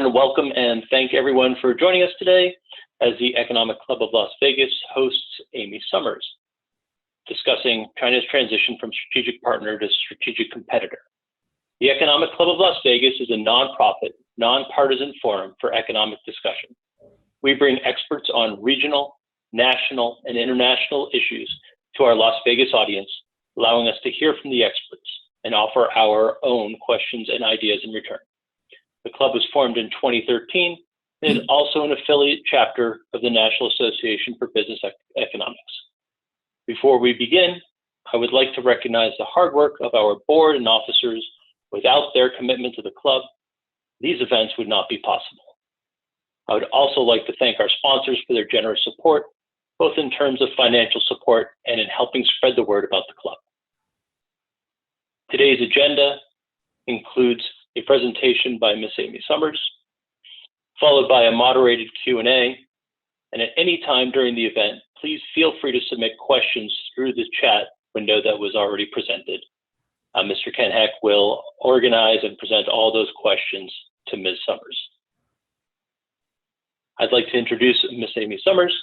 want to welcome and thank everyone for joining us today as the Economic Club of Las Vegas hosts Amy Sommers, discussing China's transition from strategic partner to strategic competitor. The Economic Club of Las Vegas is a nonprofit, nonpartisan forum for economic discussion. We bring experts on regional, national, and international issues to our Las Vegas audience, allowing us to hear from the experts and offer our own questions and ideas in return. The club was formed in 2013 and is also an affiliate chapter of the National Association for Business Economics. Before we begin, I would like to recognize the hard work of our board and officers. Without their commitment to the club, these events would not be possible. I would also like to thank our sponsors for their generous support, both in terms of financial support and in helping spread the word about the club. Today's agenda includes a presentation by Ms. Amy Sommers, followed by a moderated Q&A, and at any time during the event, please feel free to submit questions through the chat window that was already presented. Mr. Ken Heck will organize and present all those questions to Ms. Sommers. I'd like to introduce Ms. Amy Sommers.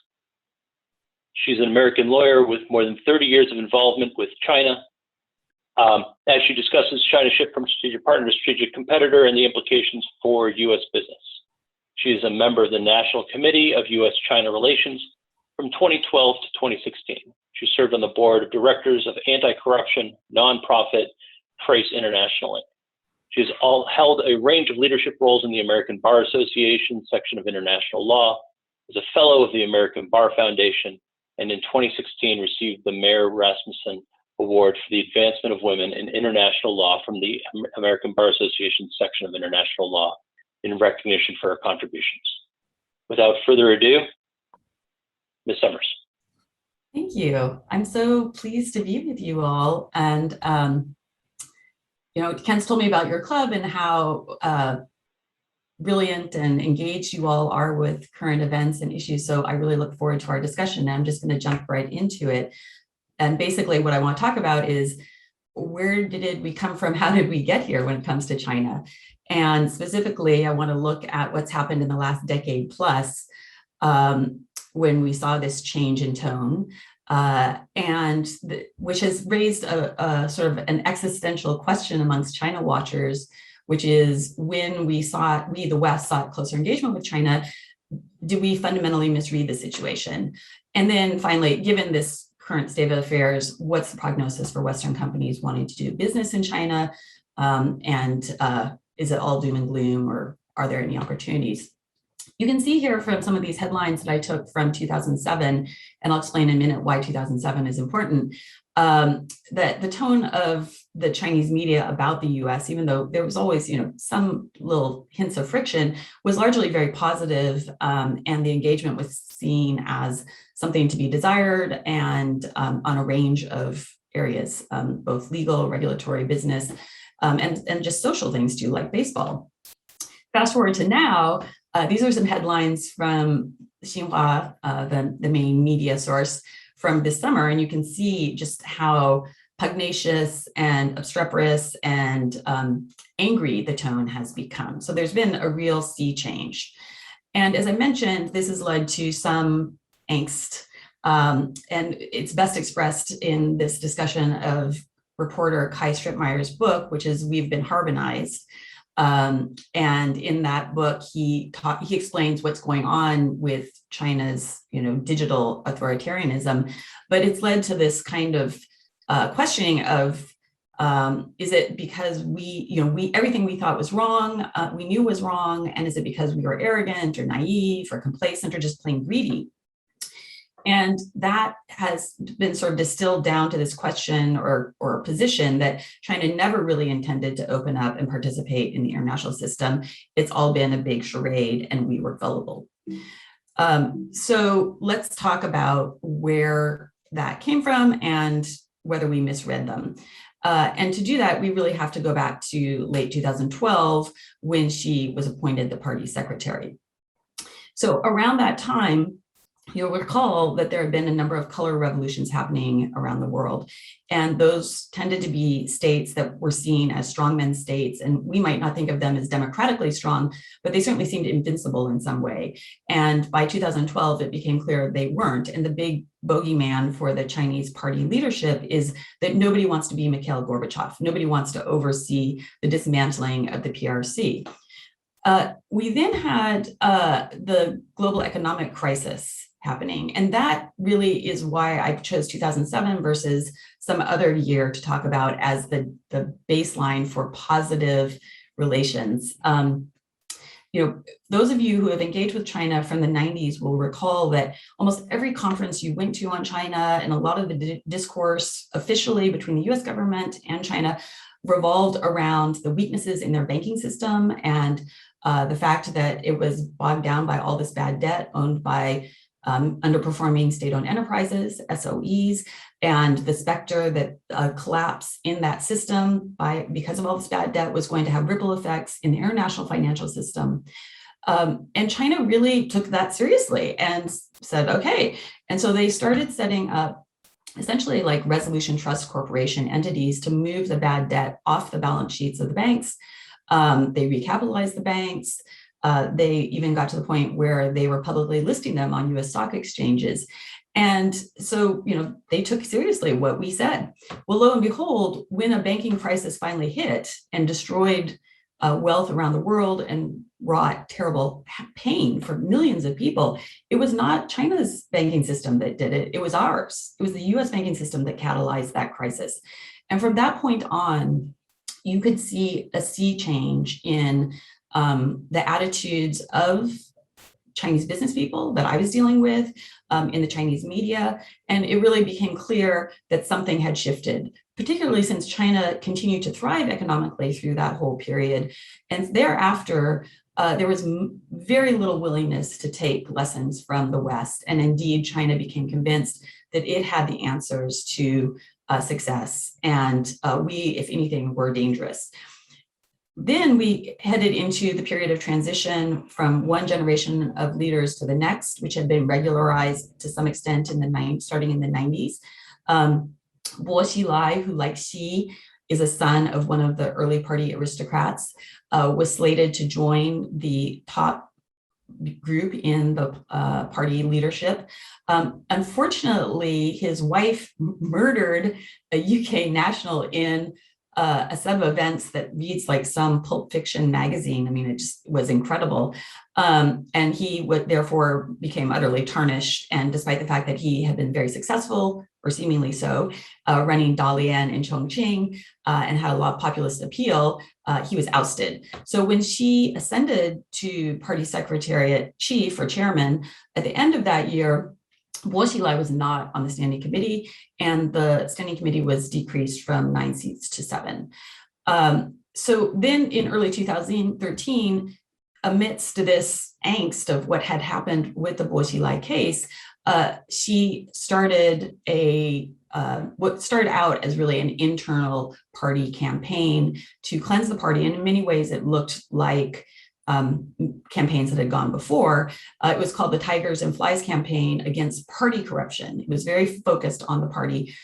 She's an American lawyer with more than 30 years of involvement with China. As she discusses China's shift from strategic partner to strategic competitor and the implications for U.S. business. She is a member of the National Committee of U.S.-China Relations from 2012 to 2016. She served on the board of directors of anti-corruption nonprofit Trace International Inc. She has held a range of leadership roles in the American Bar Association section of international law, is a fellow of the American Bar Foundation, and in 2016 received the Mayor Rasmussen Award for the Advancement of Women in International Law from the American Bar Association section of international law in recognition for her contributions. Without further ado, Ms. Sommers. Thank you. I'm so pleased to be with you all. And, Ken's told me about your club and how brilliant and engaged you all are with current events and issues. So I really look forward to our discussion. And I'm just going to jump right into it. And basically what I want to talk about is where did we come from? How did we get here when it comes to China? And specifically, I want to look at what's happened in the last decade plus when we saw this change in tone, which has raised a sort of an existential question amongst China watchers, which is when we, the West, sought closer engagement with China, do we fundamentally misread the situation? And then finally, given this current state of affairs, what's the prognosis for Western companies wanting to do business in China? Is it all doom and gloom, or are there any opportunities? You can see here from some of these headlines that I took from 2007, and I'll explain in a minute why 2007 is important, that the tone of the Chinese media about the US, even though there was always some little hints of friction, was largely very positive, and the engagement was seen as something to be desired and on a range of areas, both legal, regulatory, business, and just social things too, like baseball. Fast forward to now, these are some headlines from Xinhua, the main media source from this summer, and you can see just how pugnacious and obstreperous and angry the tone has become. So there's been a real sea change. And as I mentioned, this has led to some angst, and it's best expressed in this discussion of reporter Kai Strittmeyer's book, which is We've Been Harmonized. And in that book, he explains what's going on with China's, digital authoritarianism, but it's led to this kind of questioning of, is it because everything we thought was wrong, we knew was wrong, and is it because we were arrogant or naive or complacent or just plain greedy? And that has been sort of distilled down to this question or position that China never really intended to open up and participate in the international system. It's all been a big charade, and we were gullible. So let's talk about where that came from and whether we misread them. And to do that, we really have to go back to late 2012 when she was appointed the party secretary. So around that time, you'll recall that there have been a number of color revolutions happening around the world. And those tended to be states that were seen as strongmen states. And we might not think of them as democratically strong, but they certainly seemed invincible in some way. And by 2012, it became clear they weren't. And the big bogeyman for the Chinese party leadership is that nobody wants to be Mikhail Gorbachev. Nobody wants to oversee the dismantling of the PRC. We then had the global economic crisis happening. And that really is why I chose 2007 versus some other year to talk about as the baseline for positive relations. Those of you who have engaged with China from the 90s will recall that almost every conference you went to on China and a lot of the discourse officially between the US government and China revolved around the weaknesses in their banking system and the fact that it was bogged down by all this bad debt owned by underperforming state-owned enterprises, SOEs, and the specter that collapse in that system because of all this bad debt was going to have ripple effects in the international financial system. And China really took that seriously and said, okay. And so they started setting up essentially like resolution trust corporation entities to move the bad debt off the balance sheets of the banks. They recapitalized the banks. They even got to the point where they were publicly listing them on US stock exchanges. And so, they took seriously what we said. Well, lo and behold, when a banking crisis finally hit and destroyed wealth around the world and wrought terrible pain for millions of people, it was not China's banking system that did it. It was ours. It was the US banking system that catalyzed that crisis. And from that point on, you could see a sea change in the attitudes of Chinese business people that I was dealing with in the Chinese media. And it really became clear that something had shifted, particularly since China continued to thrive economically through that whole period. And thereafter, there was very little willingness to take lessons from the West. And indeed, China became convinced that it had the answers to success. And we, if anything, were dangerous. Then we headed into the period of transition from one generation of leaders to the next, which had been regularized to some extent starting in the 90s. Bo Xilai, who like Xi is a son of one of the early party aristocrats, was slated to join the top group in the party leadership. Unfortunately, his wife murdered a UK national in a set of events that reads like some Pulp Fiction magazine. I mean, it just was incredible. And he therefore became utterly tarnished. And despite the fact that he had been very successful, or seemingly so, running Dalian in Chongqing and had a lot of populist appeal, he was ousted. So when she ascended to party secretariat chief or chairman at the end of that year, Bo Xilai was not on the standing committee, and the standing committee was decreased from 9 seats to 7. So then in early 2013, amidst this angst of what had happened with the Bo Xilai case, she started what started out as really an internal party campaign to cleanse the party. And in many ways, it looked like campaigns that had gone before. It was called the Tigers and Flies campaign against party corruption. It was very focused on the party.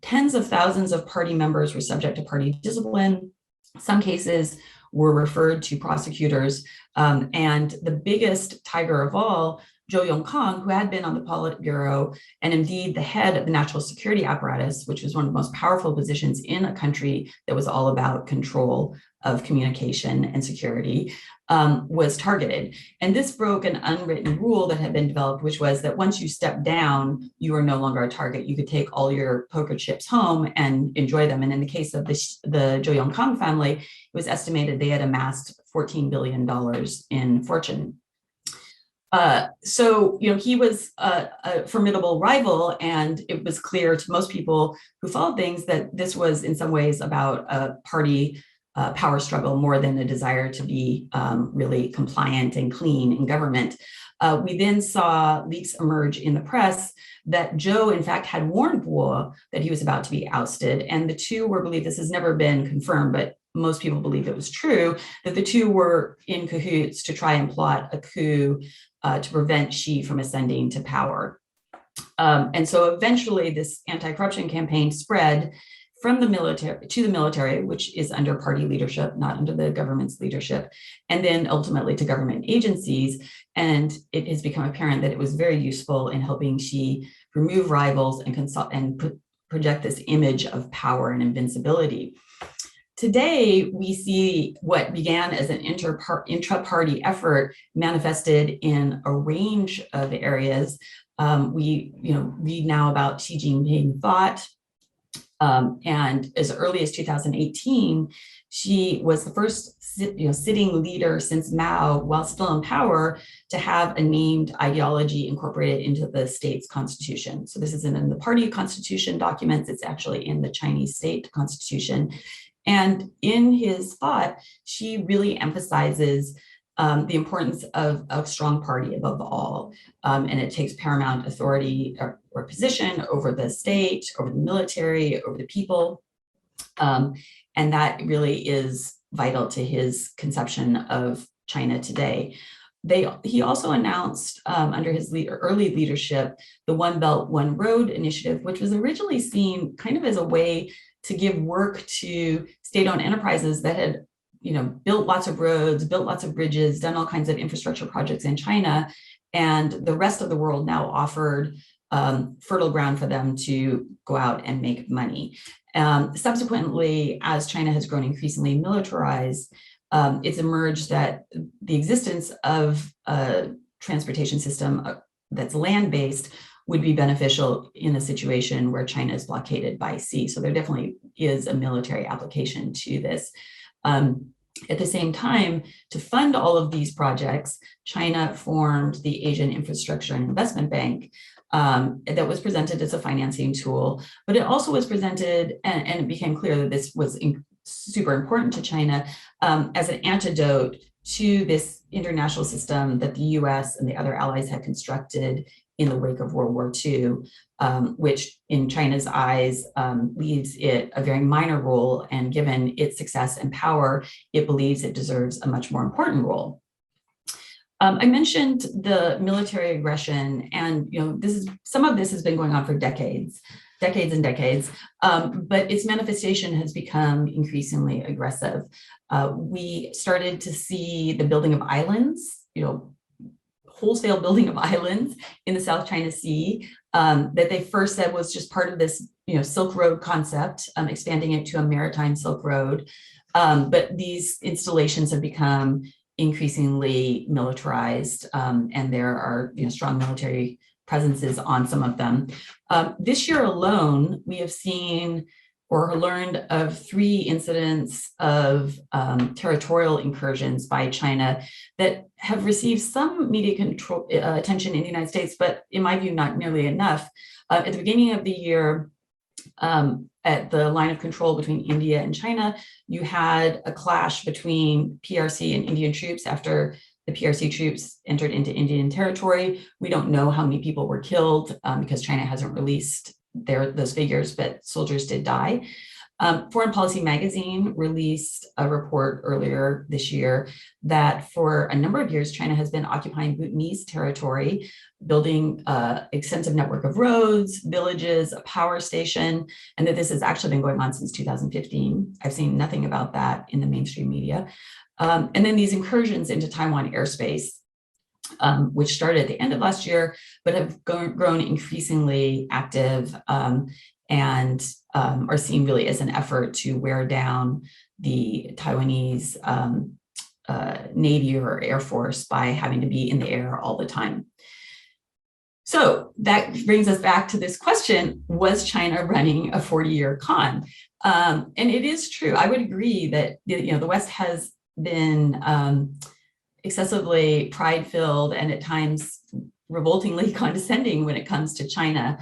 Tens of thousands of party members were subject to party discipline. Some cases were referred to prosecutors. And the biggest tiger of all, Zhou Yongkang, who had been on the Politburo and indeed the head of the national security apparatus, which was one of the most powerful positions in a country that was all about control of communication and security, was targeted. And this broke an unwritten rule that had been developed, which was that once you step down, you are no longer a target. You could take all your poker chips home and enjoy them. And in the case of the Zhou Yongkang family, it was estimated they had amassed $14 billion in fortune. So, he was a formidable rival, and it was clear to most people who followed things that this was in some ways about a party power struggle more than a desire to be really compliant and clean in government. We then saw leaks emerge in the press that Zhou, in fact, had warned Bo that he was about to be ousted, and the two were believed, this has never been confirmed, but most people believe it was true, that the two were in cahoots to try and plot a coup to prevent Xi from ascending to power. And so eventually this anti-corruption campaign spread from the military to the military, which is under party leadership, not under the government's leadership, and then ultimately to government agencies. And it has become apparent that it was very useful in helping Xi remove rivals and project this image of power and invincibility. Today, we see what began as an intra-party effort manifested in a range of areas. We read now about Xi Jinping thought, and as early as 2018, she was the first sitting leader since Mao, while still in power, to have a named ideology incorporated into the state's constitution. So this isn't in the party constitution documents, it's actually in the Chinese state constitution. And in his thought, she really emphasizes the importance of a strong party above all. And it takes paramount authority or position over the state, over the military, over the people. And that really is vital to his conception of China today. He also announced under his early leadership, the One Belt, One Road initiative, which was originally seen kind of as a way to give work to state-owned enterprises that had built lots of roads, built lots of bridges, done all kinds of infrastructure projects in China, and the rest of the world now offered fertile ground for them to go out and make money. Subsequently, as China has grown increasingly militarized, it's emerged that the existence of a transportation system that's land-based would be beneficial in a situation where China is blockaded by sea. So there definitely is a military application to this. At the same time, to fund all of these projects, China formed the Asian Infrastructure and Investment Bank that was presented as a financing tool, but it also was presented, and it became clear that this was super important to China as an antidote to this international system that the US and the other allies had constructed in the wake of World War II, which in China's eyes leaves it a very minor role, and given its success and power, it believes it deserves a much more important role. I mentioned the military aggression, and some of this has been going on for decades and decades, but its manifestation has become increasingly aggressive. We started to see the building of islands, wholesale building of islands in the South China Sea that they first said was just part of this, Silk Road concept, expanding it to a maritime Silk Road. But these installations have become increasingly militarized, and there are strong military presences on some of them. This year alone, we have seen or learned of 3 incidents of territorial incursions by China that have received some media attention in the United States, but in my view, not nearly enough. At the beginning of the year, at the line of control between India and China, you had a clash between PRC and Indian troops after the PRC troops entered into Indian territory. We don't know how many people were killed because China hasn't released those figures, but soldiers did die. Foreign Policy Magazine released a report earlier this year that for a number of years, China has been occupying Bhutanese territory, building an extensive network of roads, villages, a power station, and that this has actually been going on since 2015. I've seen nothing about that in the mainstream media. And then these incursions into Taiwan airspace, which started at the end of last year, but have grown increasingly active and are seen really as an effort to wear down the Taiwanese Navy or Air Force by having to be in the air all the time. So that brings us back to this question: was China running a 40-year con? And it is true. I would agree that the West has been excessively pride-filled and at times revoltingly condescending when it comes to China.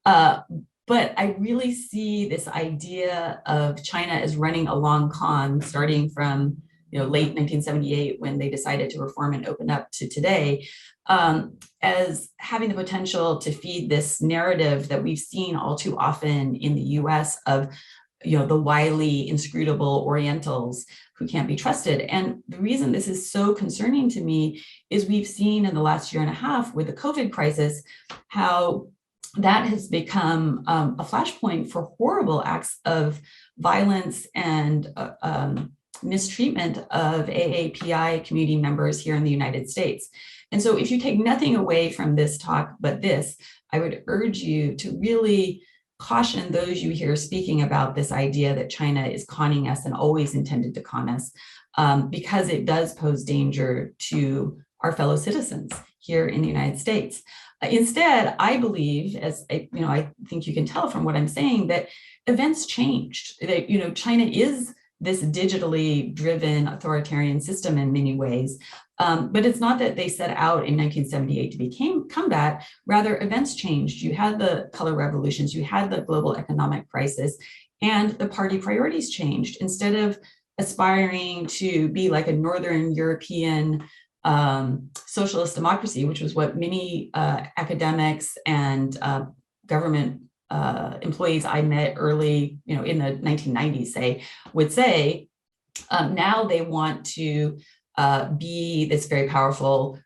But I really see this idea of China as running a long con, starting from late 1978 when they decided to reform and open up to today, as having the potential to feed this narrative that we've seen all too often in the US of the wily, inscrutable Orientals who can't be trusted. And the reason this is so concerning to me is we've seen in the last year and a half with the COVID crisis how that has become a flashpoint for horrible acts of violence and mistreatment of AAPI community members here in the United States. And so if you take nothing away from this talk but this, I would urge you to really caution those you hear speaking about this idea that China is conning us and always intended to con us, because it does pose danger to our fellow citizens here in the United States. Instead, I believe, as I think you can tell from what I'm saying, that events changed. That China is this digitally driven authoritarian system in many ways, but it's not that they set out in 1978 to become that. Rather, events changed. You had the color revolutions, you had the global economic crisis, and the party priorities changed. Instead of aspiring to be like a Northern European socialist democracy, which was what many academics and government employees I met early, in the 1990s, would say, now they want to be this very powerful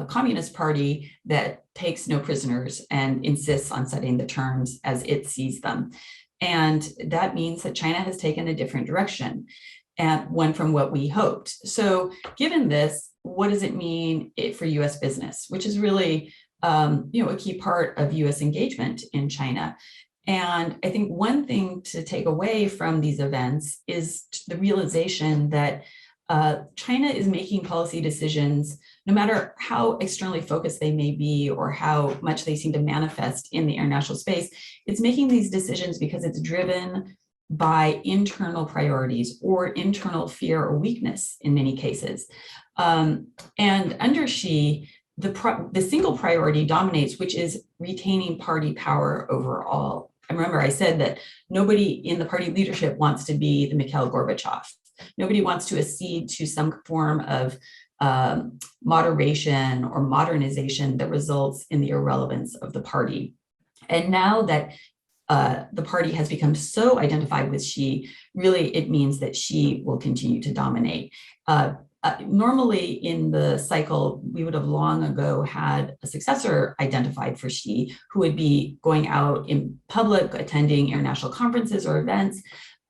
communist party that takes no prisoners and insists on setting the terms as it sees them. And that means that China has taken a different direction, and one from what we hoped. So given this, what does it mean for US business, which is really a key part of US engagement in China? And I think one thing to take away from these events is the realization that China is making policy decisions, no matter how externally focused they may be or how much they seem to manifest in the international space. It's making these decisions because it's driven by internal priorities or internal fear or weakness in many cases. And under Xi, the single priority dominates, which is retaining party power overall. I remember I said that nobody in the party leadership wants to be the Mikhail Gorbachev. Nobody wants to accede to some form of moderation or modernization that results in the irrelevance of the party. And now that the party has become so identified with Xi, really it means that Xi will continue to dominate. Normally in the cycle, we would have long ago had a successor identified for Xi who would be going out in public, attending international conferences or events,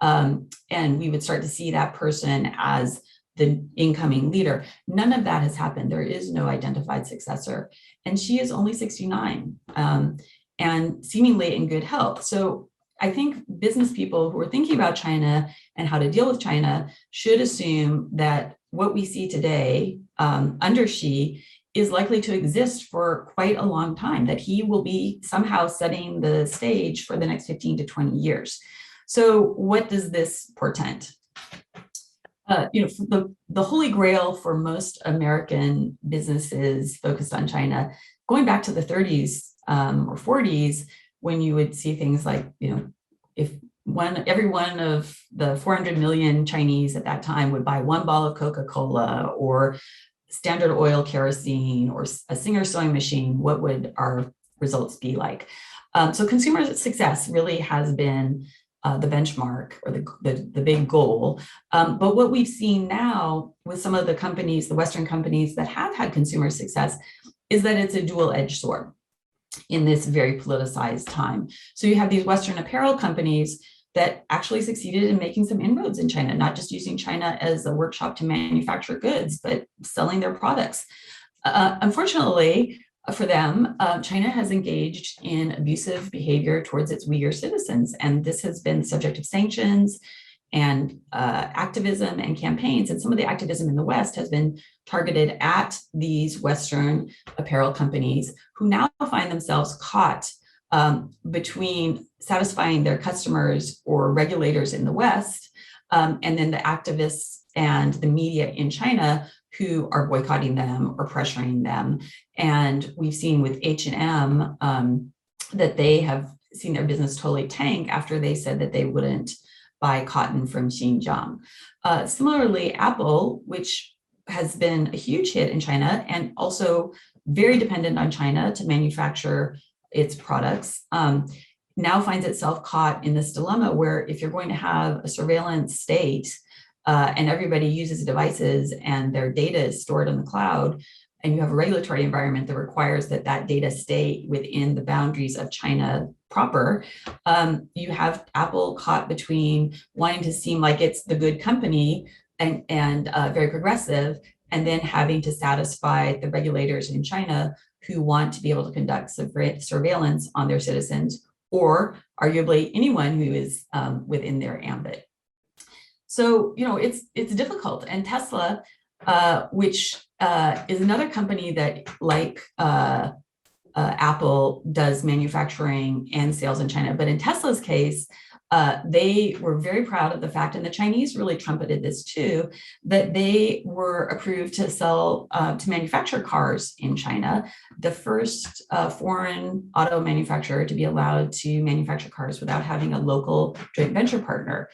and we would start to see that person as the incoming leader. None of that has happened. There is no identified successor. And Xi is only 69 and seemingly in good health. So I think business people who are thinking about China and how to deal with China should assume that what we see today under Xi is likely to exist for quite a long time, that he will be somehow setting the stage for the next 15 to 20 years. So what does this portend? The holy grail for most American businesses focused on China, going back to the 30s or 40s, when you would see things like, if every one of the 400 million Chinese at that time would buy one bottle of Coca-Cola or Standard Oil kerosene or a Singer sewing machine, what would our results be like? So consumer success really has been the benchmark or the big goal. But what we've seen now with some of the companies, the Western companies that have had consumer success, is that it's a dual-edged sword in this very politicized time. So you have these Western apparel companies that actually succeeded in making some inroads in China, not just using China as a workshop to manufacture goods, but selling their products. Unfortunately for them, China has engaged in abusive behavior towards its Uyghur citizens, and this has been the subject of sanctions and activism and campaigns. And some of the activism in the West has been targeted at these Western apparel companies who now find themselves caught between satisfying their customers or regulators in the West, and then the activists and the media in China who are boycotting them or pressuring them. And we've seen with H&M that they have seen their business totally tank after they said that they wouldn't buy cotton from Xinjiang. Similarly, Apple, which has been a huge hit in China and also very dependent on China to manufacture its products, now finds itself caught in this dilemma where if you're going to have a surveillance state and everybody uses devices and their data is stored in the cloud, and you have a regulatory environment that requires that that data stay within the boundaries of China proper, you have Apple caught between wanting to seem like it's the good company and very progressive, and then having to satisfy the regulators in China who want to be able to conduct surveillance on their citizens, or arguably anyone who is within their ambit. So, it's difficult. And Tesla, which is another company that, like Apple, does manufacturing and sales in China. But in Tesla's case, they were very proud of the fact, and the Chinese really trumpeted this too, that they were approved to sell, to manufacture cars in China, the first foreign auto manufacturer to be allowed to manufacture cars without having a local joint venture partner.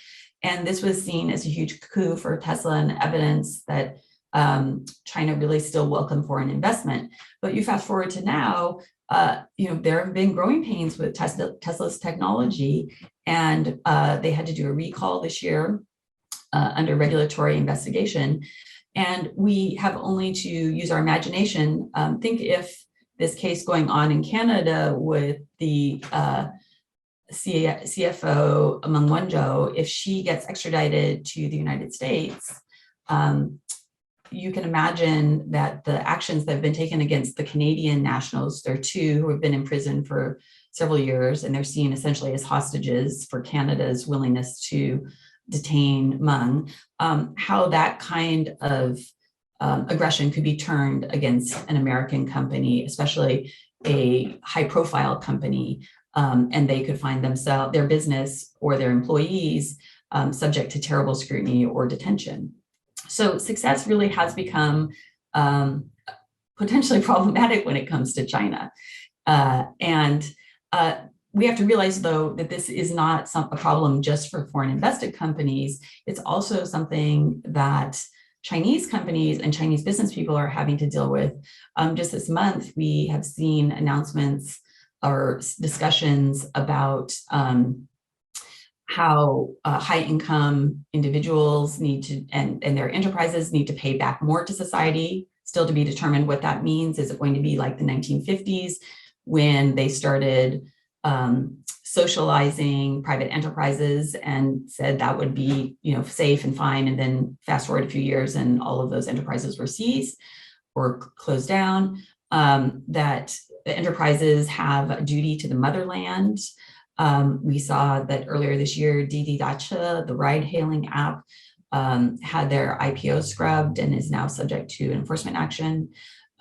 And this was seen as a huge coup for Tesla and evidence that China really still welcomed foreign investment. But you fast forward to now, there have been growing pains with Tesla's technology, and they had to do a recall this year under regulatory investigation. And we have only to use our imagination. Think if this case going on in Canada with the CFO Meng Wanzhou, if she gets extradited to the United States, you can imagine that the actions that have been taken against the Canadian nationals, there are two who have been in prison for several years, and they're seen essentially as hostages for Canada's willingness to detain Meng, how that kind of aggression could be turned against an American company, especially a high-profile company, and they could find themselves, their business or their employees subject to terrible scrutiny or detention. So success really has become potentially problematic when it comes to China. And we have to realize, though, that this is not a problem just for foreign invested companies. It's also something that Chinese companies and Chinese business people are having to deal with. Just this month, we have seen announcements or discussions about how high-income individuals need to, and their enterprises need to pay back more to society. Still to be determined what that means. Is it going to be like the 1950s when they started socializing private enterprises and said that would be, safe and fine, and then fast forward a few years and all of those enterprises were seized or closed down? That the enterprises have a duty to the motherland. We saw that earlier this year, Didi Dacha, the ride-hailing app, had their IPO scrubbed and is now subject to enforcement action.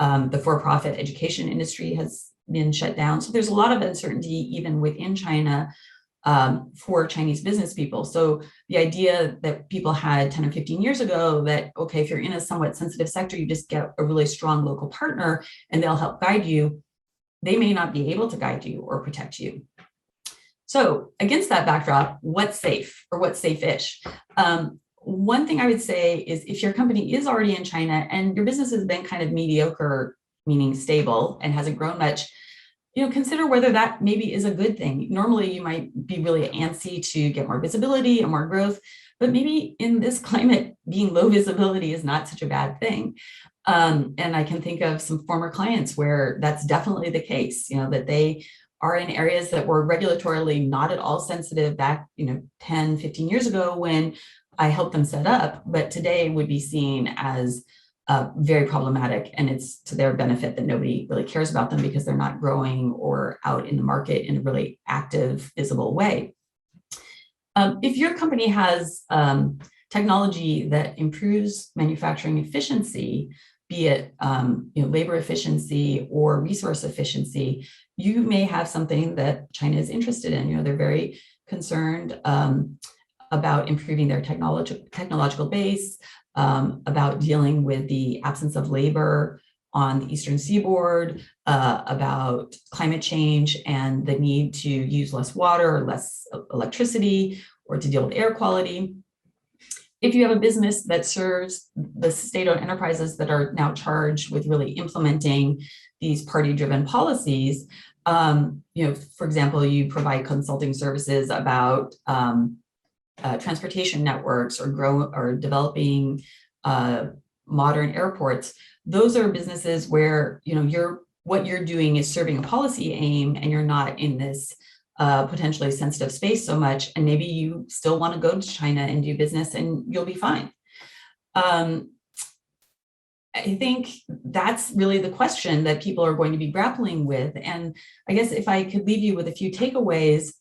The for-profit education industry has been shut down. So there's a lot of uncertainty even within China for Chinese business people. So the idea that people had 10 or 15 years ago that, okay, if you're in a somewhat sensitive sector, you just get a really strong local partner and they'll help guide you, they may not be able to guide you or protect you. So against that backdrop, what's safe or what's safe-ish? One thing I would say is if your company is already in China and your business has been kind of mediocre, meaning stable, and hasn't grown much, consider whether that maybe is a good thing. Normally, you might be really antsy to get more visibility and more growth, but maybe in this climate, being low visibility is not such a bad thing. And I can think of some former clients where that's definitely the case, that they are in areas that were regulatorily not at all sensitive back, 10, 15 years ago when I helped them set up, but today would be seen as very problematic, and it's to their benefit that nobody really cares about them because they're not growing or out in the market in a really active, visible way. If your company has technology that improves manufacturing efficiency, be it labor efficiency or resource efficiency, you may have something that China is interested in. They're very concerned about improving their technological base, about dealing with the absence of labor on the Eastern Seaboard, about climate change and the need to use less water, or less electricity, or to deal with air quality. If you have a business that serves the state-owned enterprises that are now charged with really implementing these party-driven policies, For example, you provide consulting services about transportation networks or developing modern airports. Those are businesses where what you're doing is serving a policy aim, and you're not in this potentially sensitive space so much. And maybe you still want to go to China and do business, and you'll be fine. I think that's really the question that people are going to be grappling with. And I guess if I could leave you with a few takeaways,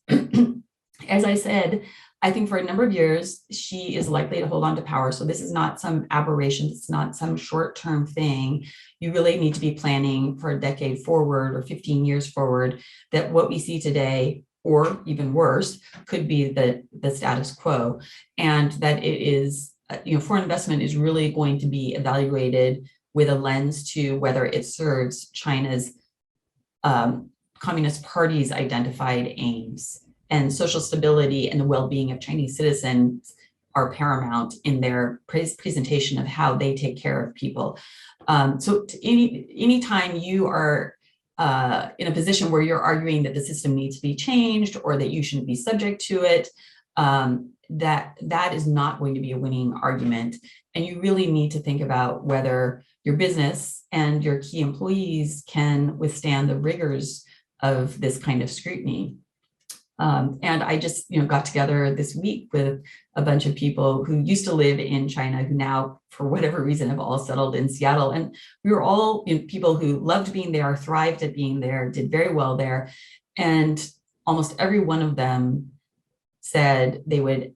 as I said, I think for a number of years, she is likely to hold on to power. So this is not some aberration. It's not some short-term thing. You really need to be planning for a decade forward or 15 years forward, that what we see today, or even worse, could be the status quo. And that it is, foreign investment is really going to be evaluated with a lens to whether it serves China's Communist Party's identified aims. And social stability and the well-being of Chinese citizens are paramount in their presentation of how they take care of people. So anytime you are in a position where you're arguing that the system needs to be changed or that you shouldn't be subject to it, that is not going to be a winning argument. And you really need to think about whether your business and your key employees can withstand the rigors of this kind of scrutiny. And I just, got together this week with a bunch of people who used to live in China, who now, for whatever reason, have all settled in Seattle. And we were all people who loved being there, thrived at being there, did very well there. And almost every one of them said they would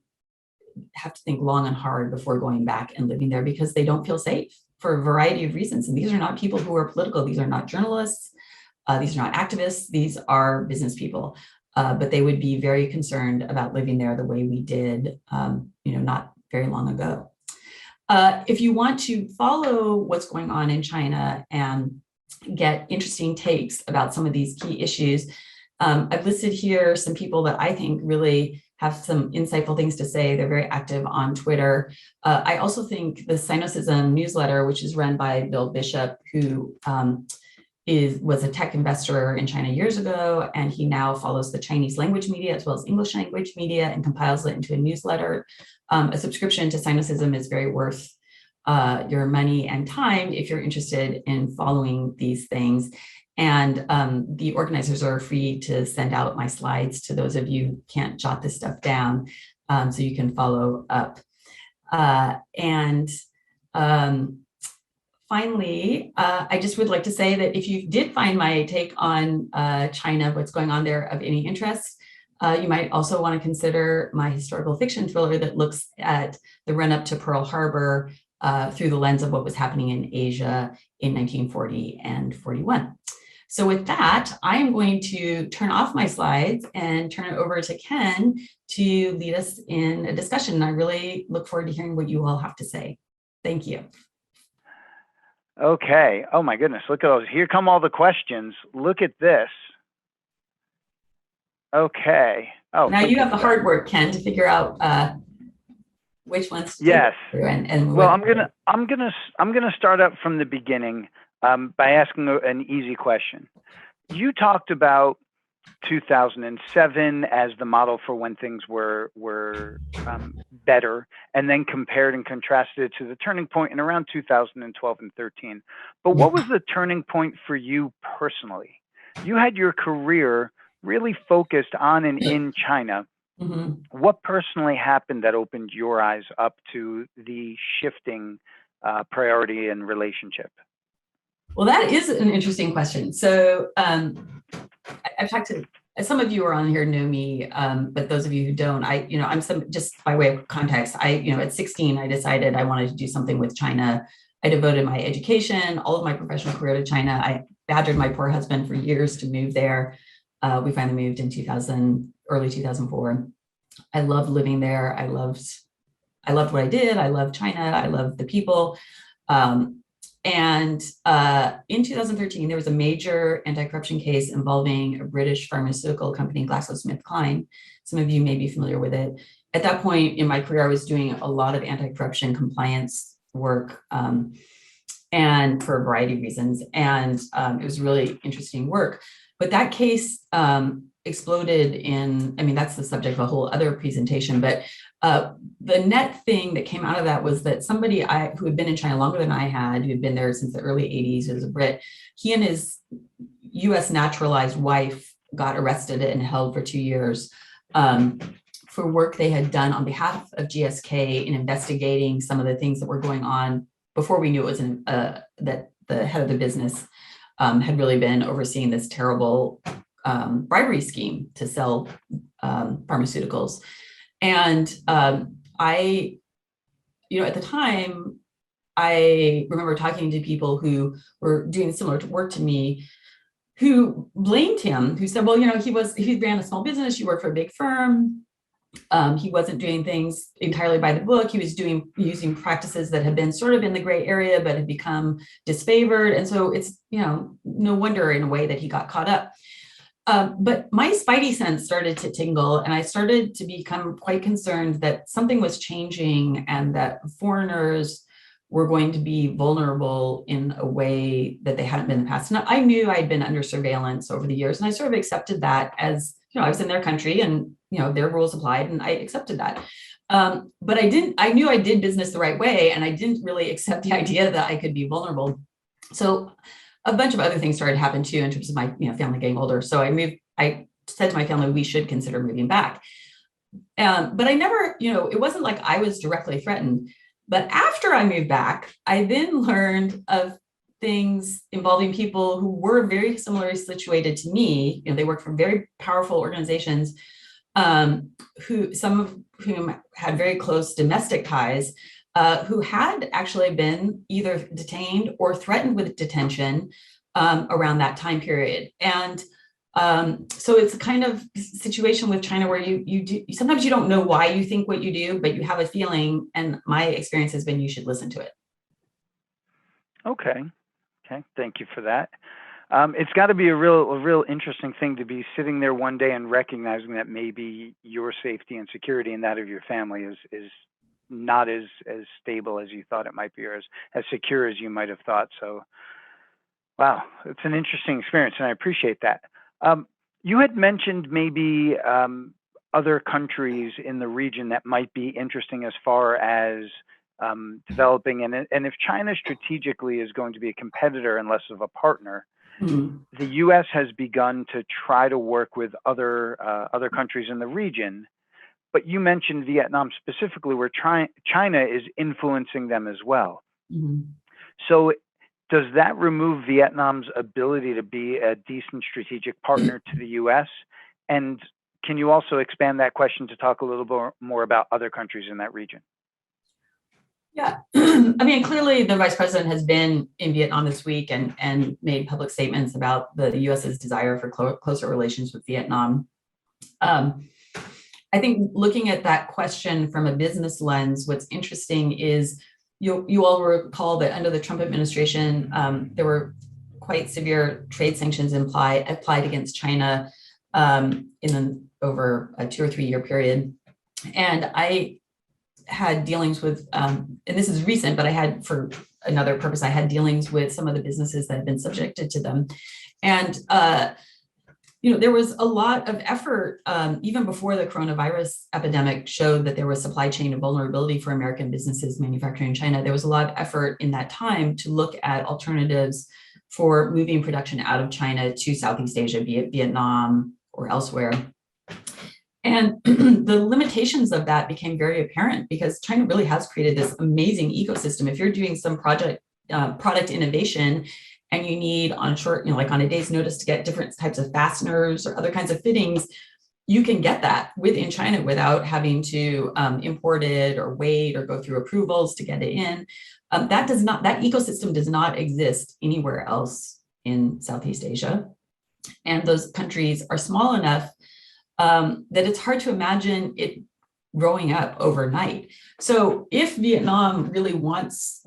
have to think long and hard before going back and living there, because they don't feel safe for a variety of reasons. And these are not people who are political. These are not journalists. These are not activists. These are business people. But they would be very concerned about living there the way we did, not very long ago. If you want to follow what's going on in China and get interesting takes about some of these key issues, I've listed here some people that I think really have some insightful things to say. They're very active on Twitter. I also think the Sinocism newsletter, which is run by Bill Bishop, who was a tech investor in China years ago, and he now follows the Chinese language media as well as English language media and compiles it into a newsletter. A subscription to Sinocism is very worth your money and time if you're interested in following these things. And the organizers are free to send out my slides to those of you who can't jot this stuff down, so you can follow up. Finally, I just would like to say that if you did find my take on China, what's going on there, of any interest, you might also want to consider my historical fiction thriller that looks at the run-up to Pearl Harbor through the lens of what was happening in Asia in 1940 and 41. So with that, I am going to turn off my slides and turn it over to Ken to lead us in a discussion. I really look forward to hearing what you all have to say. Thank you. Okay. Oh my goodness, look at those. Here come all the questions. Look at this. Okay. Oh, now you have the hard work, Ken, to figure out which ones to yes. do and well, I'm gonna start up from the beginning by asking an easy question. You talked about 2007 as the model for when things were better, and then compared and contrasted it to the turning point in around 2012 and 13. But what was the turning point for you personally? You had your career really focused on and in China. Mm-hmm. What personally happened that opened your eyes up to the shifting priority and relationship? Well, that is an interesting question. So I've talked to, some of you are on here know me, but those of you who don't, I'm just by way of context, at 16, I decided I wanted to do something with China. I devoted my education, all of my professional career to China. I badgered my poor husband for years to move there. We finally moved in early 2004. I loved living there. I loved what I did. I loved China. I loved the people. And in 2013, there was a major anti-corruption case involving a British pharmaceutical company, GlaxoSmithKline. Some of you may be familiar with it. At that point in my career, I was doing a lot of anti-corruption compliance work, and for a variety of reasons. And it was really interesting work. But that case exploded in, I mean, that's the subject of a whole other presentation, but the net thing that came out of that was that somebody who had been in China longer than I had, who had been there since the early 80s, who was a Brit, he and his US naturalized wife got arrested and held for 2 years for work they had done on behalf of GSK in investigating some of the things that were going on before we knew it was that the head of the business had really been overseeing this terrible bribery scheme to sell pharmaceuticals. And I, at the time, I remember talking to people who were doing similar work to me, who blamed him, who said, well, he ran a small business, you work for a big firm. He wasn't doing things entirely by the book. He was using practices that had been sort of in the gray area, but had become disfavored. And so it's, no wonder in a way that he got caught up. But my spidey sense started to tingle, and I started to become quite concerned that something was changing and that foreigners were going to be vulnerable in a way that they hadn't been in the past. And I knew I'd been under surveillance over the years, and I sort of accepted that as, I was in their country and, their rules applied, and I accepted that. But I knew I did business the right way, and I didn't really accept the idea that I could be vulnerable. So a bunch of other things started to happen too, in terms of my family getting older. So I said to my family, we should consider moving back. But I never, it wasn't like I was directly threatened. But after I moved back, I then learned of things involving people who were very similarly situated to me. They work for very powerful organizations, some of whom had very close domestic ties, who had actually been either detained or threatened with detention around that time period. And so it's a kind of situation with China where sometimes you don't know why you think what you do, but you have a feeling. And my experience has been you should listen to it. Okay. Thank you for that. It's got to be a real interesting thing to be sitting there one day and recognizing that maybe your safety and security and that of your family is not as stable as you thought it might be, or as secure as you might have thought. So, wow, it's an interesting experience, and I appreciate that. You had mentioned maybe other countries in the region that might be interesting as far as developing, and if China strategically is going to be a competitor and less of a partner, the U.S. has begun to try to work with other countries in the region. But you mentioned Vietnam specifically, where China is influencing them as well. So does that remove Vietnam's ability to be a decent strategic partner to the U.S.? And can you also expand that question to talk a little more about other countries in that region? Yeah, I mean, clearly the vice president has been in Vietnam this week and made public statements about the U.S.'s desire for closer relations with Vietnam. I think looking at that question from a business lens, what's interesting is you all recall that under the Trump administration, there were quite severe trade sanctions applied against China over a 2 or 3 year period. And I had dealings with, and this is recent, but I had, for another purpose, I had dealings with some of the businesses that had been subjected to them. And there was a lot of effort, even before the coronavirus epidemic showed that there was supply chain vulnerability for American businesses manufacturing in China. There was a lot of effort in that time to look at alternatives for moving production out of China to Southeast Asia, be it Vietnam or elsewhere. And the limitations of that became very apparent because China really has created this amazing ecosystem. If you're doing some product innovation, and you need on short, like on a day's notice to get different types of fasteners or other kinds of fittings, you can get that within China without having to import it or wait or go through approvals to get it in. That ecosystem does not exist anywhere else in Southeast Asia. And those countries are small enough that it's hard to imagine it growing up overnight. So if Vietnam really wants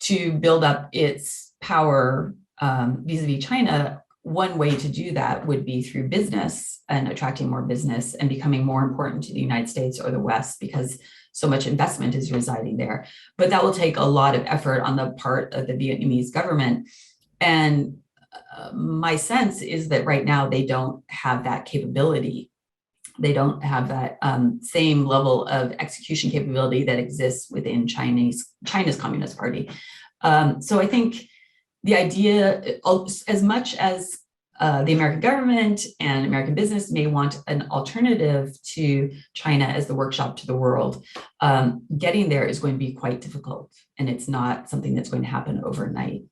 to build up its power vis-a-vis China, one way to do that would be through business and attracting more business and becoming more important to the United States or the West because so much investment is residing there. But that will take a lot of effort on the part of the Vietnamese government. And my sense is that right now they don't have that capability. They don't have that same level of execution capability that exists within China's Communist Party. So I think the idea, as much as the American government and American business may want an alternative to China as the workshop to the world, getting there is going to be quite difficult, and it's not something that's going to happen overnight.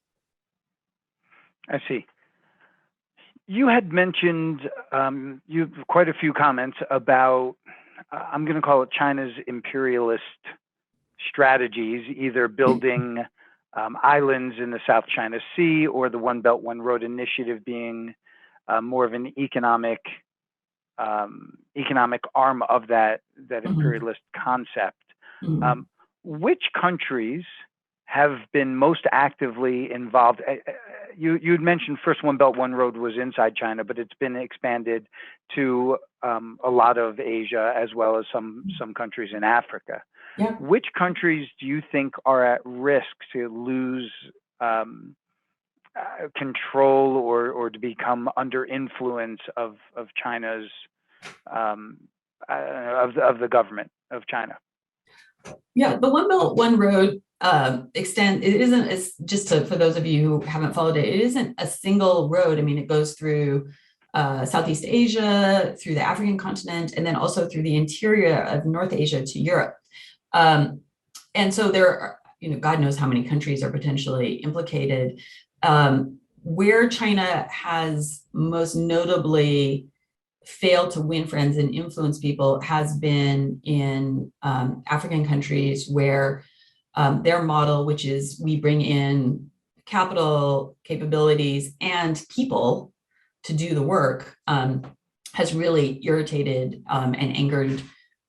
I see. You had mentioned you have quite a few comments about, I'm going to call it China's imperialist strategies, either building islands in the South China Sea or the One Belt, One Road initiative being more of an economic arm of that imperialist concept. Which countries have been most actively involved? You had mentioned first One Belt, One Road was inside China, but it's been expanded to a lot of Asia as well as some countries in Africa. Yeah. Which countries do you think are at risk to lose control or to become under influence of China's of the government of China? Yeah, the One Belt, One Road it isn't, for those of you who haven't followed it, it isn't a single road. I mean, it goes through Southeast Asia, through the African continent, and then also through the interior of North Asia to Europe. And so there are, God knows how many countries are potentially implicated. Where China has most notably failed to win friends and influence people has been in African countries where their model, which is we bring in capital, capabilities, and people to do the work, has really irritated and angered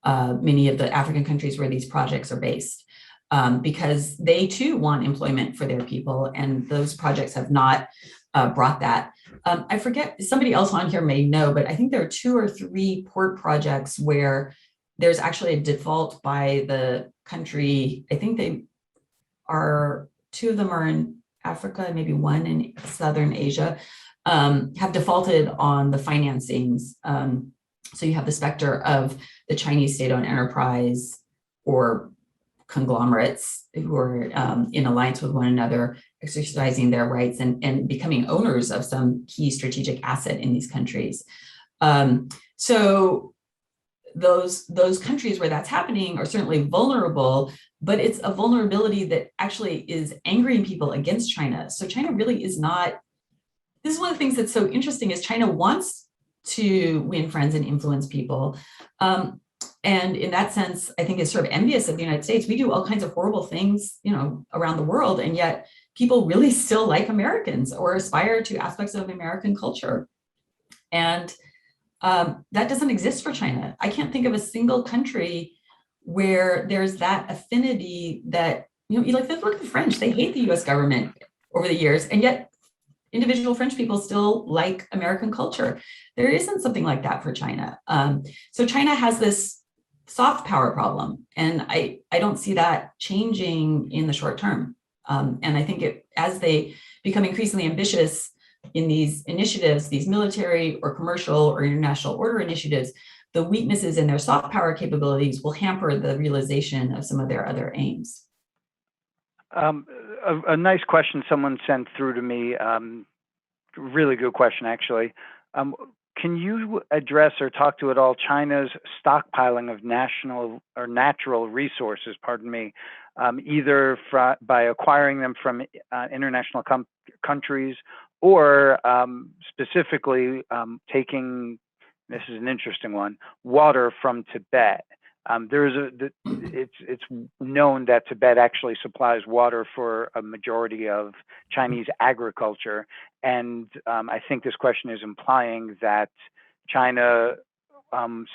many of the African countries where these projects are based, because they too want employment for their people, and those projects have not brought that. I forget, somebody else on here may know, but I think there are 2 or 3 port projects where there's actually a default by the country. I think 2 of them are in Africa, maybe 1 in Southern Asia, have defaulted on the financings. So you have the specter of the Chinese state-owned enterprise or conglomerates who are in alliance with one another, exercising their rights and becoming owners of some key strategic asset in these countries. So those countries where that's happening are certainly vulnerable, but it's a vulnerability that actually is angering people against China. So China really is not, this is one of the things that's so interesting, is China wants to win friends and influence people. And in that sense, I think it's sort of envious of the United States. We do all kinds of horrible things, around the world, and yet people really still like Americans or aspire to aspects of American culture. And that doesn't exist for China. I can't think of a single country where there's that affinity that, look at the French, they hate the US government over the years, and yet individual French people still like American culture. There isn't something like that for China. So China has this soft power problem, and I don't see that changing in the short term. And I think as they become increasingly ambitious in these initiatives, these military or commercial or international order initiatives, the weaknesses in their soft power capabilities will hamper the realization of some of their other aims. A nice question someone sent through to me, really good question, actually. Can you address or talk to at all China's stockpiling of natural resources, either by acquiring them from international countries or specifically taking, this is an interesting one, water from Tibet? It's known that Tibet actually supplies water for a majority of Chinese agriculture, and I think this question is implying that China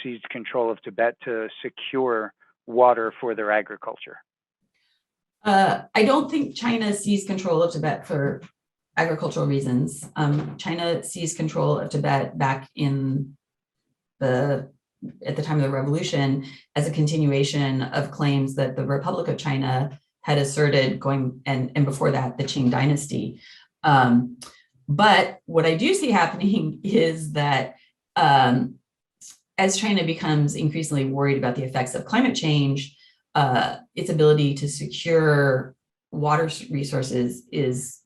seized control of Tibet to secure water for their agriculture. I don't think China seized control of Tibet for agricultural reasons. China seized control of Tibet back at the time of the revolution as a continuation of claims that the Republic of China had asserted and before that, the Qing dynasty. But what I do see happening is that as China becomes increasingly worried about the effects of climate change, its ability to secure water resources is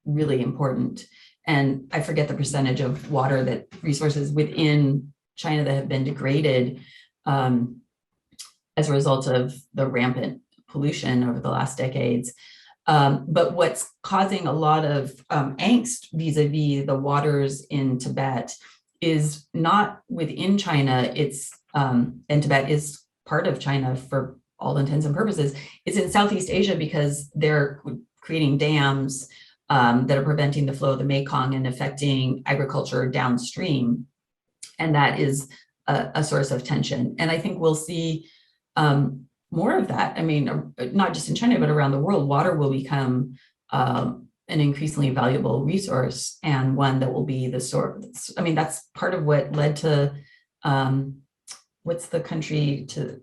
really important. And I forget the percentage of water that resources within China that have been degraded as a result of the rampant pollution over the last decades. But what's causing a lot of angst vis-a-vis the waters in Tibet is not within China. It's and Tibet is part of China for all intents and purposes. It's in Southeast Asia because they're creating dams that are preventing the flow of the Mekong and affecting agriculture downstream. And that is a source of tension. And I think we'll see more of that. I mean, not just in China, but around the world, water will become an increasingly valuable resource, and one that will be the source. I mean, that's part of what led to, what's the country to,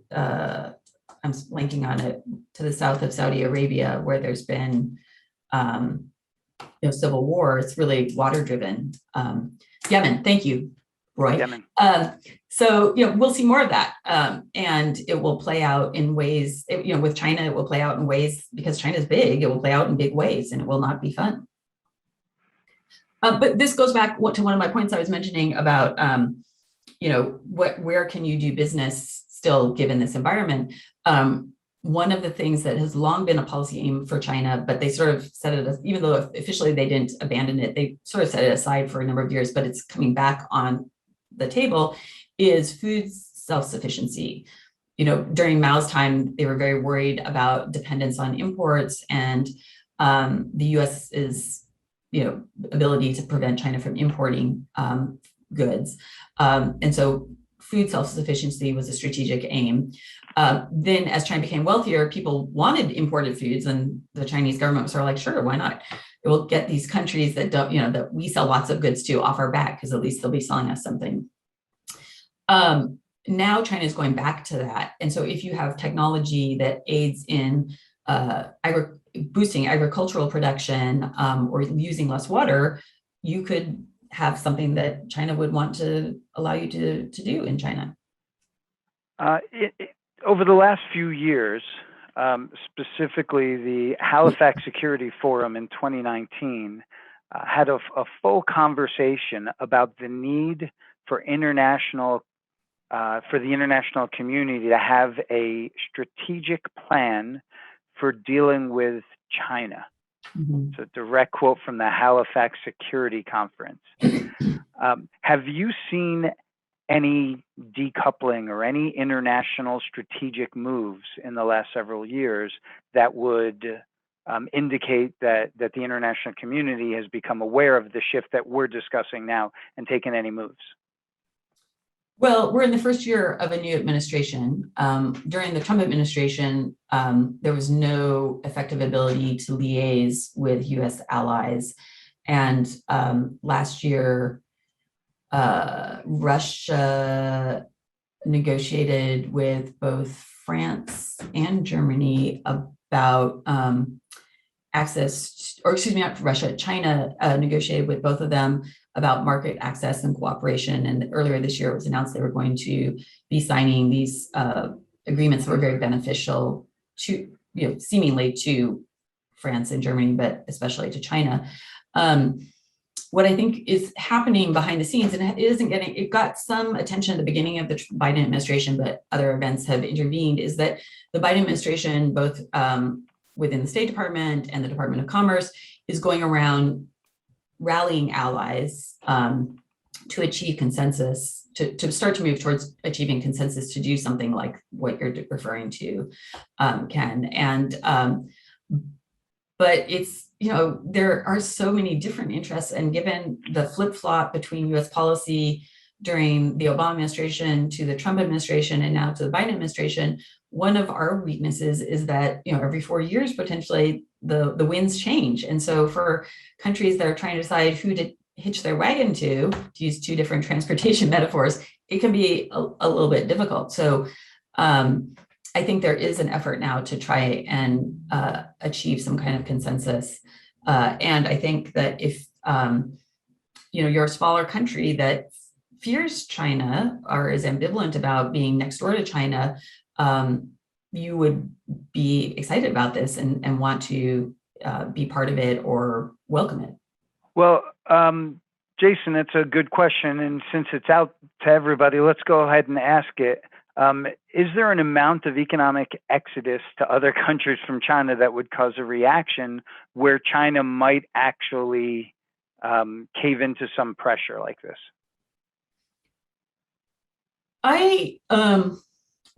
I'm blanking on it, to the south of Saudi Arabia, where there's been civil war. It's really water driven. Yemen, thank you, Roy. Yemen. So, we'll see more of that. And it will play out in ways, with China, it will play out in ways, because China's big, it will play out in big ways, and it will not be fun. But this goes back to one of my points I was mentioning about, where can you do business still given this environment? One of the things that has long been a policy aim for China, but they sort of set it, even though officially they didn't abandon it, they sort of set it aside for a number of years, but it's coming back on the table, is food self-sufficiency. During Mao's time, they were very worried about dependence on imports, and the US's ability to prevent China from importing goods. And so food self-sufficiency was a strategic aim. Then as China became wealthier, people wanted imported foods, and the Chinese government was sort of like, sure, why not? We'll get these countries that don't, that we sell lots of goods to off our back, because at least they'll be selling us something. Now China is going back to that. And so if you have technology that aids in boosting agricultural production or using less water, you could have something that China would want to allow you to do in China. Over the last few years, specifically the Halifax Security Forum in 2019 had a full conversation about the need for the international community to have a strategic plan for dealing with China. Mm-hmm. It's a direct quote from the Halifax Security Conference. Have you seen any decoupling or any international strategic moves in the last several years that would indicate that the international community has become aware of the shift that we're discussing now and taken any moves? Well, we're in the first year of a new administration. During the Trump administration, there was no effective ability to liaise with US allies. And last year, Russia negotiated with both France and Germany about China negotiated with both of them about market access and cooperation. And earlier this year, it was announced they were going to be signing these agreements that were very beneficial to, seemingly to France and Germany, but especially to China. What I think is happening behind the scenes, and it got some attention at the beginning of the Biden administration, but other events have intervened, is that the Biden administration, both within the State Department and the Department of Commerce, is going around rallying allies to achieve consensus, to start to move towards achieving consensus to do something like what you're referring to, Ken. And but it's, there are so many different interests, and given the flip-flop between US policy during the Obama administration to the Trump administration and now to the Biden administration, one of our weaknesses is that, every 4 years, potentially the winds change. And so for countries that are trying to decide who to hitch their wagon to use two different transportation metaphors, it can be a little bit difficult. So I think there is an effort now to try and achieve some kind of consensus. And I think that if you're a smaller country that fears China or is ambivalent about being next door to China, you would be excited about this and want to be part of it or welcome it. Well, Jason, it's a good question. And since it's out to everybody, let's go ahead and ask it. Is there an amount of economic exodus to other countries from China that would cause a reaction where China might actually cave into some pressure like this? I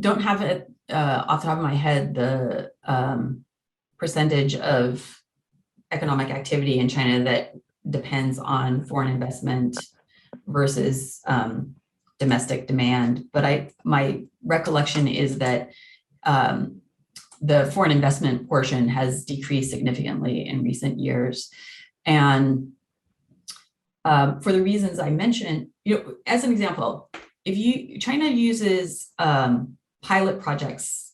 don't have it off the top of my head, the percentage of economic activity in China that depends on foreign investment versus domestic demand. But my recollection is that the foreign investment portion has decreased significantly in recent years. And for the reasons I mentioned, as an example, China uses pilot projects.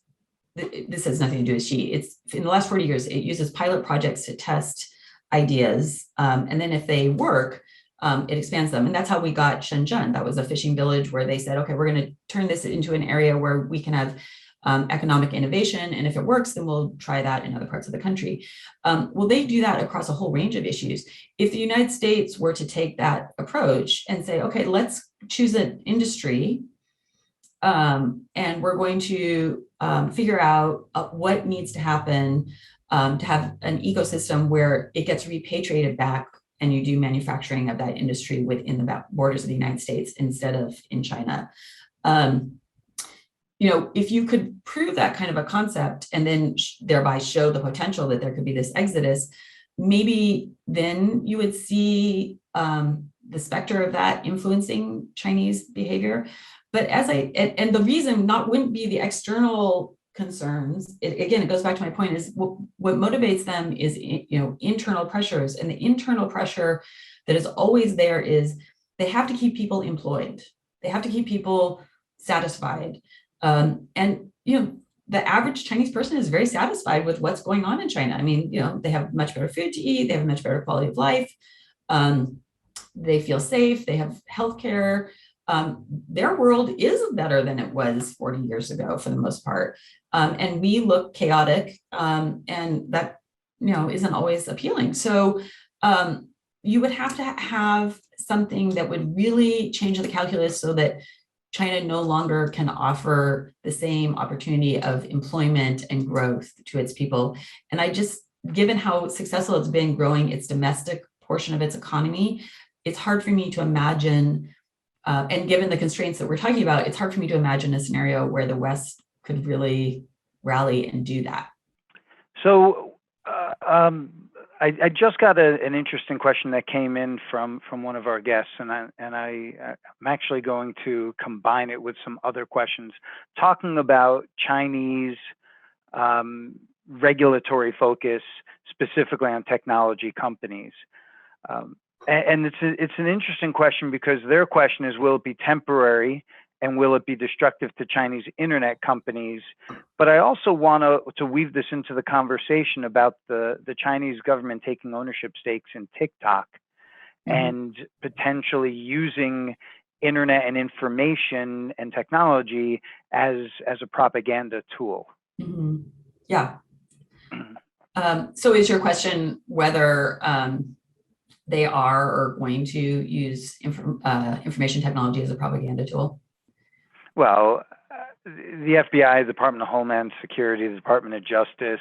This has nothing to do with it's in the last 40 years, it uses pilot projects to test ideas. And then if they work, it expands them. And that's how we got Shenzhen. That was a fishing village where they said, okay, we're going to turn this into an area where we can have economic innovation. And if it works, then we'll try that in other parts of the country. Well, they do that across a whole range of issues. If the United States were to take that approach and say, okay, let's choose an industry and we're going to figure out what needs to happen to have an ecosystem where it gets repatriated back and you do manufacturing of that industry within the borders of the United States instead of in China. If you could prove that kind of a concept and then thereby show the potential that there could be this exodus, maybe then you would see the specter of that influencing Chinese behavior. But and the reason wouldn't be the external concerns. It goes back to my point is what motivates them is, internal pressures, and the internal pressure that is always there is they have to keep people employed. They have to keep people satisfied. The average Chinese person is very satisfied with what's going on in China. I mean, they have much better food to eat. They have a much better quality of life. They feel safe. They have healthcare. Their world is better than it was 40 years ago for the most part. And we look chaotic, and that, isn't always appealing. So you would have to have something that would really change the calculus so that China no longer can offer the same opportunity of employment and growth to its people. And given how successful it's been growing its domestic portion of its economy, it's hard for me to imagine, and given the constraints that we're talking about, it's hard for me to imagine a scenario where the West could really rally and do that. So I just got an interesting question that came in from one of our guests, and I'm actually going to combine it with some other questions talking about Chinese regulatory focus, specifically on technology companies. And it's an interesting question because their question is, will it be temporary and will it be destructive to Chinese internet companies? But I also want to weave this into the conversation about the Chinese government taking ownership stakes in TikTok and potentially using internet and information and technology as a propaganda tool. Yeah. So is your question whether they are or going to use information technology as a propaganda tool? Well, the FBI, the Department of Homeland Security, the Department of Justice,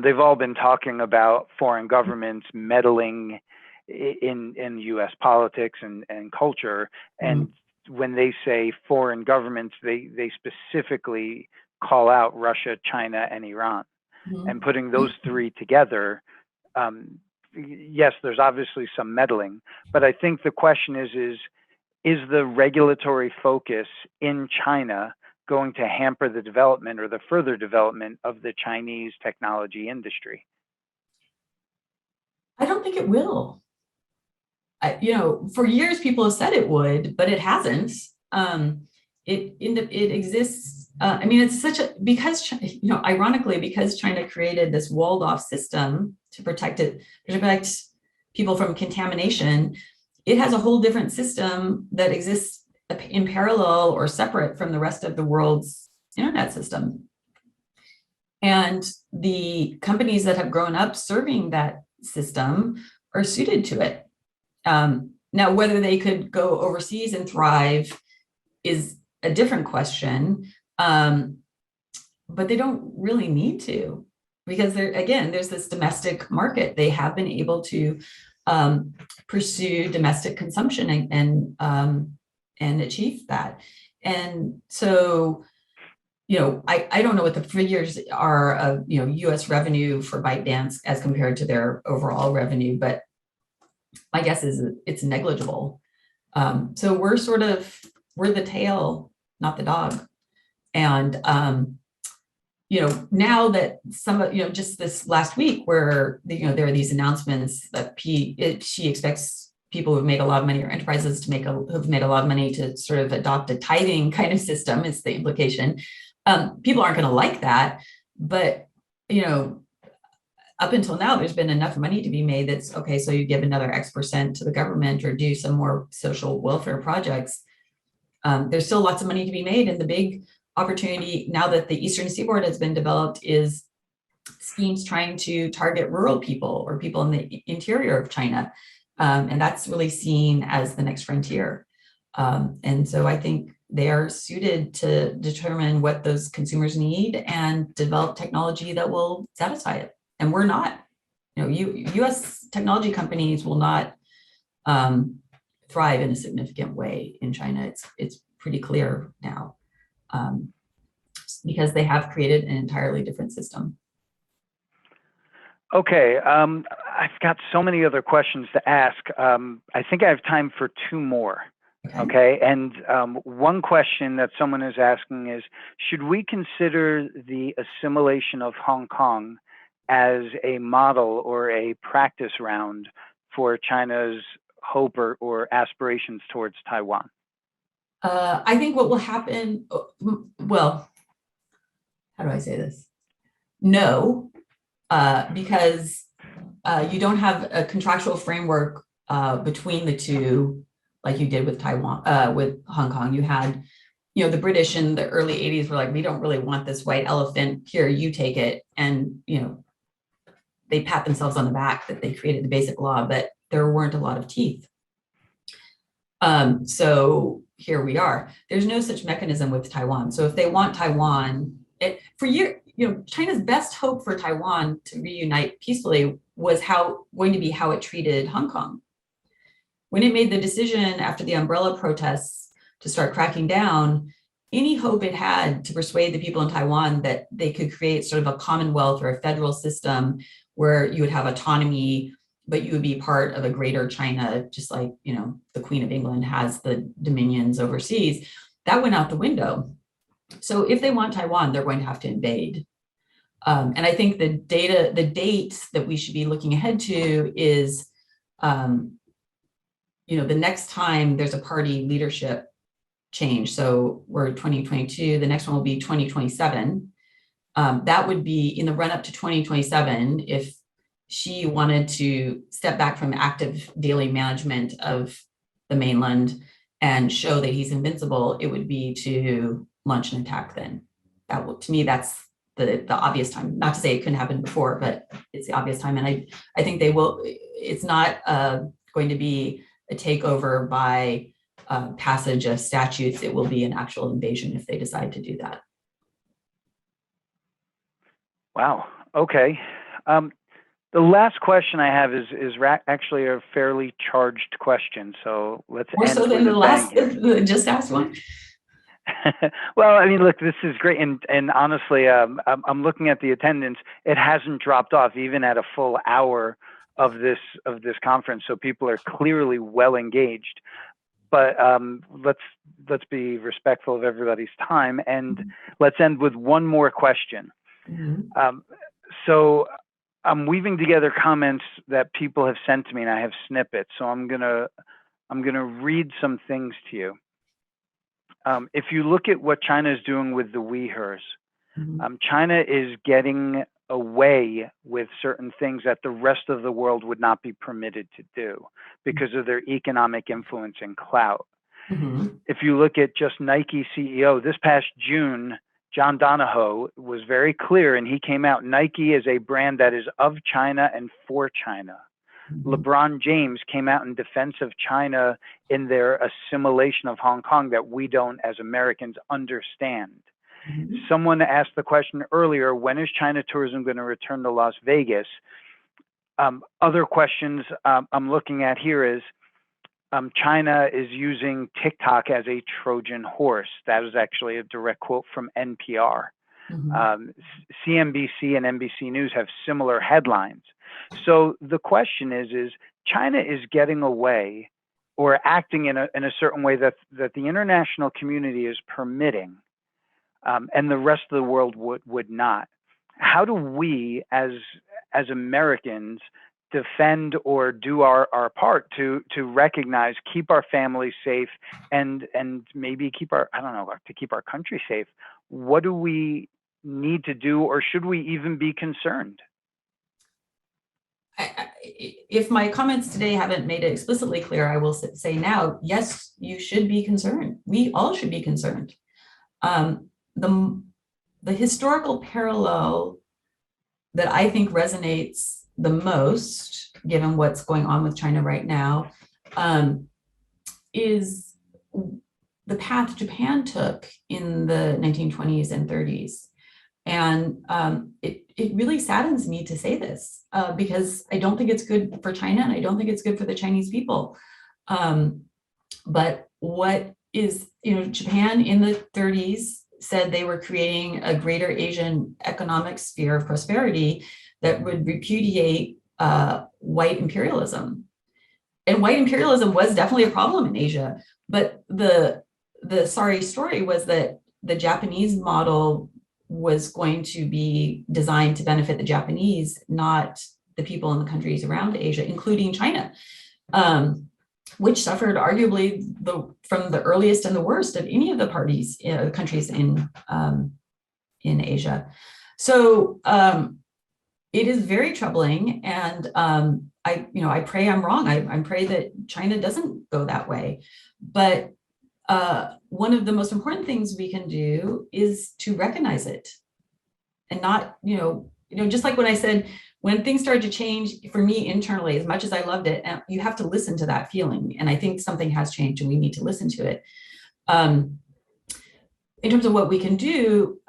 they've all been talking about foreign governments meddling in U.S. politics and culture. And when they say foreign governments, they specifically call out Russia, China, and Iran. And putting those three together, yes, there's obviously some meddling, but I think the question is the regulatory focus in China going to hamper the development or the further development of the Chinese technology industry? I don't think it will. For years, people have said it would, but it hasn't. It exists. It's ironically, because China created this walled off system to protect people from contamination, it has a whole different system that exists in parallel or separate from the rest of the world's internet system. And the companies that have grown up serving that system are suited to it. Now, whether they could go overseas and thrive is a different question, but they don't really need to, because there's this domestic market. They have been able to pursue domestic consumption and achieve that. And so, I don't know what the figures are of, US revenue for ByteDance as compared to their overall revenue, but my guess is it's negligible. So we're the tail, not the dog. And, now that just this last week where, there are these announcements that she expects people who've made a lot of money, or enterprises who've made a lot of money, to sort of adopt a tithing kind of system, is the implication. People aren't going to like that, but, up until now, there's been enough money to be made that's okay. So you give another X% to the government or do some more social welfare projects. There's still lots of money to be made. And the big opportunity now that the Eastern Seaboard has been developed is schemes trying to target rural people or people in the interior of China. And that's really seen as the next frontier. And so I think they are suited to determine what those consumers need and develop technology that will satisfy it. And we're not. US technology companies will not thrive in a significant way in China. It's pretty clear now, because they have created an entirely different system. Okay, I've got so many other questions to ask. I think I have time for two more. Okay, and one question that someone is asking is, should we consider the assimilation of Hong Kong as a model or a practice round for China's hope or aspirations towards Taiwan? I think what will happen, well, how do I say this? No, because you don't have a contractual framework between the two like you did with Taiwan, with Hong Kong. You had, the British in the early 80s were like, we don't really want this white elephant, here, you take it. And, they pat themselves on the back that they created the basic law, but there weren't a lot of teeth. So here we are. There's no such mechanism with Taiwan. So if they want Taiwan, China's best hope for Taiwan to reunite peacefully was going to be how it treated Hong Kong. When it made the decision after the umbrella protests to start cracking down, any hope it had to persuade the people in Taiwan that they could create sort of a commonwealth or a federal system where you would have autonomy, but you would be part of a greater China, just like, the Queen of England has the dominions overseas, that went out the window. So if they want Taiwan, they're going to have to invade. And I think the date that we should be looking ahead to is, the next time there's a party leadership change. So we're 2022, the next one will be 2027. That would be in the run up to 2027. If Xi wanted to step back from active daily management of the mainland and show that he's invincible, it would be to launch an attack then. To me, that's the obvious time. Not to say it couldn't happen before, but it's the obvious time. And I think they will. It's not going to be a takeover by passage of statutes. It will be an actual invasion if they decide to do that. Wow. Okay. The last question I have is actually a fairly charged question. So let's more end so than with the last just asked one. Well, I mean, look, this is great, and honestly, I'm looking at the attendance. It hasn't dropped off even at a full hour of this conference. So people are clearly well engaged. But let's be respectful of everybody's time, and let's end with one more question. Mm-hmm. So I'm weaving together comments that people have sent to me, and I have snippets. So I'm gonna read some things to you. If you look at what China is doing with the Uyghurs, mm-hmm. China is getting away with certain things that the rest of the world would not be permitted to do because of their economic influence and clout. Mhm. If you look at just Nike CEO, this past June, John Donahoe was very clear, and he came out, Nike is a brand that is of China and for China. LeBron James came out in defense of China in their assimilation of Hong Kong that we don't, as Americans, understand. Someone asked the question earlier, when is China tourism going to return to Las Vegas? Other questions I'm looking at here is, China is using TikTok as a Trojan horse. That is actually a direct quote from NPR. CNBC and NBC News have similar headlines. So the question is China is getting away or acting in a certain way that the international community is permitting, and the rest of the world would not. How do we as Americans defend or do our part to recognize, keep our families safe, and maybe keep our, I don't know, to keep our country safe? What do we need to do, or should we even be concerned? If my comments today haven't made it explicitly clear, I will say now, yes, you should be concerned. We all should be concerned. The historical parallel that I think resonates the most, given what's going on with China right now, is the path Japan took in the 1920s and 30s. And it really saddens me to say this because I don't think it's good for China, and I don't think it's good for the Chinese people. But what is, Japan in the 30s said they were creating a greater Asian economic sphere of prosperity that would repudiate white imperialism. And white imperialism was definitely a problem in Asia. But the sorry story was that the Japanese model was going to be designed to benefit the Japanese, not the people in the countries around Asia, including China, which suffered arguably from the earliest and the worst of any of the countries in Asia. So it is very troubling, and I pray I'm wrong. I pray that China doesn't go that way. But one of the most important things we can do is to recognize it, and not, just like when I said, when things started to change for me internally, as much as I loved it, you have to listen to that feeling. And I think something has changed, and we need to listen to it. In terms of what we can do,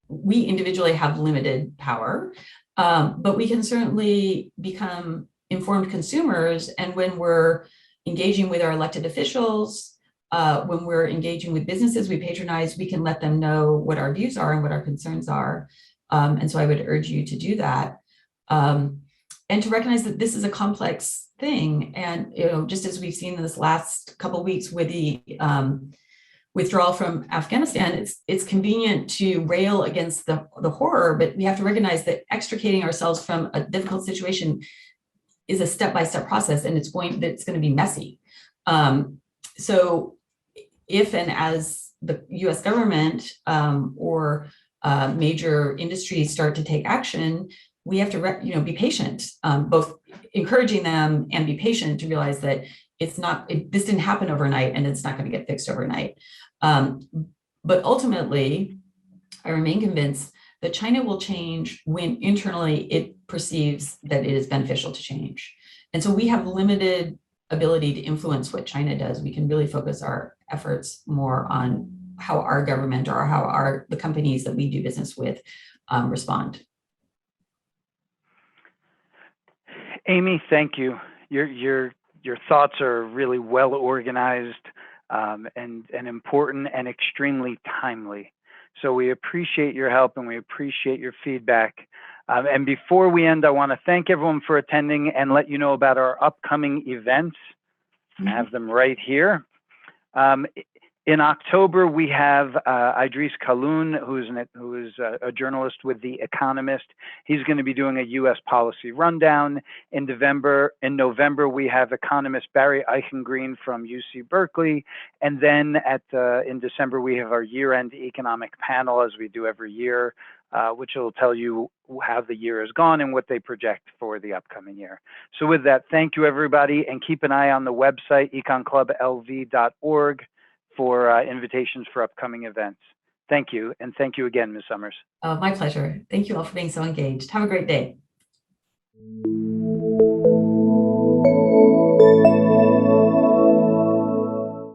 we individually have limited power, but we can certainly become informed consumers. And when we're engaging with our elected officials, when we're engaging with businesses we patronize, we can let them know what our views are and what our concerns are. And so I would urge you to do that, and to recognize that this is a complex thing. And just as we've seen in this last couple of weeks with the withdrawal from Afghanistan, it's convenient to rail against the horror, but we have to recognize that extricating ourselves from a difficult situation is a step-by-step process, and it's going to be messy. So if and as the US government or major industries start to take action, we have to be patient, both encouraging them and be patient to realize that this didn't happen overnight, and it's not going to get fixed overnight. But ultimately, I remain convinced that China will change when internally it perceives that it is beneficial to change. And so we have limited ability to influence what China does. We can really focus our efforts more on how our government or how the companies that we do business with respond. Amy, thank you. Your thoughts are really well organized and important and extremely timely. So we appreciate your help, and we appreciate your feedback. And before we end, I want to thank everyone for attending and let you know about our upcoming events. I have them right here. In October, we have Idris Kaloun, who is a journalist with The Economist. He's going to be doing a U.S. policy rundown. In November, we have economist Barry Eichengreen from UC Berkeley. And then in December, we have our year-end economic panel, as we do every year, which will tell you how the year has gone and what they project for the upcoming year. So with that, thank you, everybody, and keep an eye on the website, econclublv.org, for invitations for upcoming events. Thank you, and thank you again, Ms. Sommers. My pleasure. Thank you all for being so engaged. Have a great day.